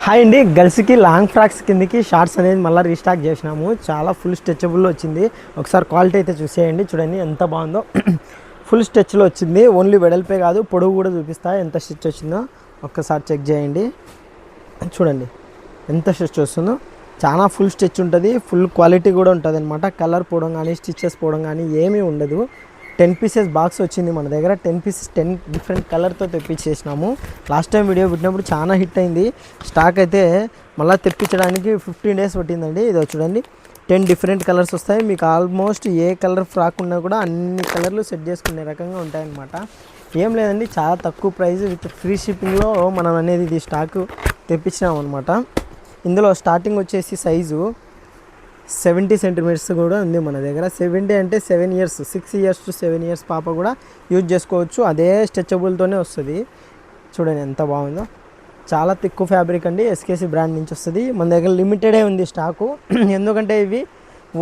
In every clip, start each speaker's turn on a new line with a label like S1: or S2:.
S1: Hi అండి, గర్ల్స్కి long frocks కిందకి షార్ట్స్ అనేది మళ్ళీ రీస్టాక్ చేసినాము. చాలా ఫుల్ స్ట్రెచబుల్లో వచ్చింది. ఒకసారి క్వాలిటీ అయితే చూసేయండి, చూడండి ఎంత బాగుందో. ఫుల్ స్ట్రెచ్లో వచ్చింది. ఓన్లీ వెడల్పే కాదు, పొడవు కూడా చూపిస్తా ఎంత స్ట్రెచ్ వచ్చిందో ఒక్కసారి చెక్ చేయండి. చూడండి ఎంత స్ట్రెచ్ వస్తుందో. చాలా ఫుల్ స్ట్రెచ్ ఉంటుంది, ఫుల్ క్వాలిటీ కూడా ఉంటుంది అనమాట. కలర్ పోవడం కానీ స్టిచెస్ పోవడం కానీ ఏమీ ఉండదు. 10 పీసెస్ బాక్స్ వచ్చింది మన దగ్గర. 10 పీసెస్ 10 డిఫరెంట్ కలర్తో తెప్పించేసినాము. లాస్ట్ టైం వీడియో పెట్టినప్పుడు చాలా హిట్ అయింది. స్టాక్ అయితే మళ్ళీ తెప్పించడానికి 15 డేస్ పట్టిందండి. ఇదో చూడండి 10 డిఫరెంట్ కలర్స్ వస్తాయి. మీకు ఆల్మోస్ట్ ఏ కలర్ ఫ్రాక్ ఉన్నా కూడా అన్ని కలర్లు సెట్ చేసుకునే రకంగా ఉంటాయన్నమాట. ఏం లేదండి, చాలా తక్కువ ప్రైస్ విత్ ఫ్రీ షిప్పింగ్లో మనం అనేది ఇది స్టాక్ తెప్పించినాం అనమాట. ఇందులో స్టార్టింగ్ వచ్చేసి సైజు 70 సెంటీమీటర్స్ కూడా ఉంది మన దగ్గర. 70 అంటే 7 ఇయర్స్, 6 ఇయర్స్ టు 7 ఇయర్స్ పాప కూడా యూజ్ చేసుకోవచ్చు. అదే స్ట్రెచబుల్తోనే వస్తుంది. చూడండి ఎంత బాగుందో. చాలా తిక్కు ఫ్యాబ్రిక్ అండి, ఎస్కేసి బ్రాండ్ నుంచి వస్తుంది. మన దగ్గర లిమిటెడే ఉంది స్టాకు. ఎందుకంటే ఇవి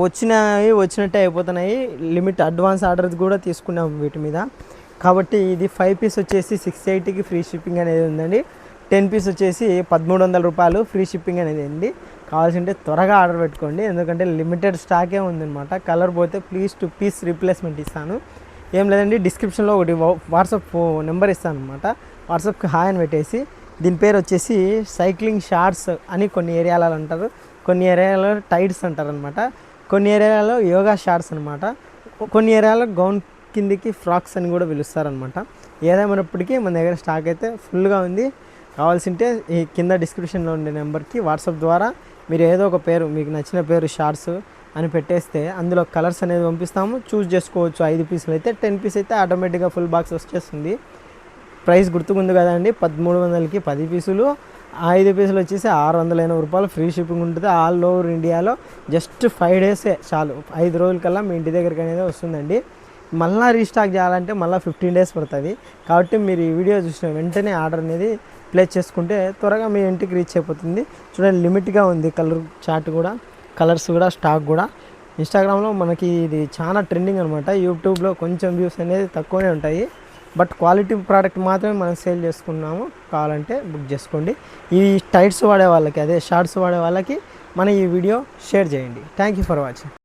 S1: వచ్చినట్టే అయిపోతున్నాయి. లిమిట్ అడ్వాన్స్ ఆర్డర్స్ కూడా తీసుకున్నాం వీటి మీద. కాబట్టి ఇది 5 పీస్ వచ్చేసి 680కి ఫ్రీ షిప్పింగ్ అనేది ఉందండి. 10 పీస్ వచ్చేసి 1300 రూపాయలు ఫ్రీ షిప్పింగ్ అనేది ఉంది. కావాల్సింటే త్వరగా ఆర్డర్ పెట్టుకోండి, ఎందుకంటే లిమిటెడ్ స్టాకే ఉందన్నమాట. కలర్ పోతే ప్లీజ్ 2 పీస్ రీప్లేస్మెంట్ ఇస్తాను. ఏం లేదండి, డిస్క్రిప్షన్లో ఒకటి వాట్సాప్ నెంబర్ ఇస్తాను అనమాట. వాట్సాప్కి హాయ్ అని పెట్టేసి, దీని పేరు వచ్చేసి సైక్లింగ్ షార్ట్స్ అని కొన్ని ఏరియాలలో అంటారు, కొన్ని ఏరియాలో టైడ్స్ అంటారు అనమాట, కొన్ని ఏరియాలో యోగా షార్ట్స్ అనమాట, కొన్ని ఏరియాలో గౌన్ కిందికి ఫ్రాక్స్ అని కూడా పిలుస్తారనమాట. ఏదేమైనప్పటికీ మన దగ్గర స్టాక్ అయితే ఫుల్గా ఉంది. కావాల్సింటే ఈ కింద డిస్క్రిప్షన్లో ఉండే నెంబర్కి వాట్సాప్ ద్వారా మీరు ఏదో ఒక పేరు, మీకు నచ్చిన పేరు షార్ట్స్ అని పెట్టేస్తే అందులో కలర్స్ అనేది పంపిస్తాము, చూస్ చేసుకోవచ్చు. 5 పీసులు అయితే 10 పీస్ అయితే ఆటోమేటిక్గా ఫుల్ బాక్స్ వచ్చేస్తుంది. ప్రైస్ గుర్తుకుంది కదండి, 1300కి 10 పీసులు. 5 పీసులు వచ్చేసి 680 రూపాయలు ఫ్రీ షిప్పింగ్ ఉంటుంది. ఆల్ ఓవర్ ఇండియాలో జస్ట్ 5 డేసే చాలు. 5 రోజుల కల్లా మీ ఇంటి దగ్గరికి అనేది వస్తుందండి. మళ్ళీ రీస్టాక్ చేయాలంటే మళ్ళీ 15 డేస్ పడుతుంది. కాబట్టి మీరు ఈ వీడియో చూసిన వెంటనే ఆర్డర్ అనేది ప్లేస్ చేసుకుంటే త్వరగా మీ ఇంటికి రీచ్ అయిపోతుంది. చూడండి లిమిట్గా ఉంది కలర్ చార్ట్ కూడా, కలర్స్ కూడా, స్టాక్ కూడా. ఇన్స్టాగ్రామ్లో మనకి ఇది చాలా ట్రెండింగ్ అనమాట. యూట్యూబ్లో కొంచెం వ్యూస్ అనేది తక్కువనే ఉంటాయి, బట్ క్వాలిటీ ప్రోడక్ట్ మాత్రమే మనం సేల్ చేసుకున్నాము. కావాలంటే బుక్ చేసుకోండి. ఈ టైట్స్ వాడే వాళ్ళకి, అదే షార్ట్స్ వాడే వాళ్ళకి మన ఈ వీడియో షేర్ చేయండి. Thank you for watching.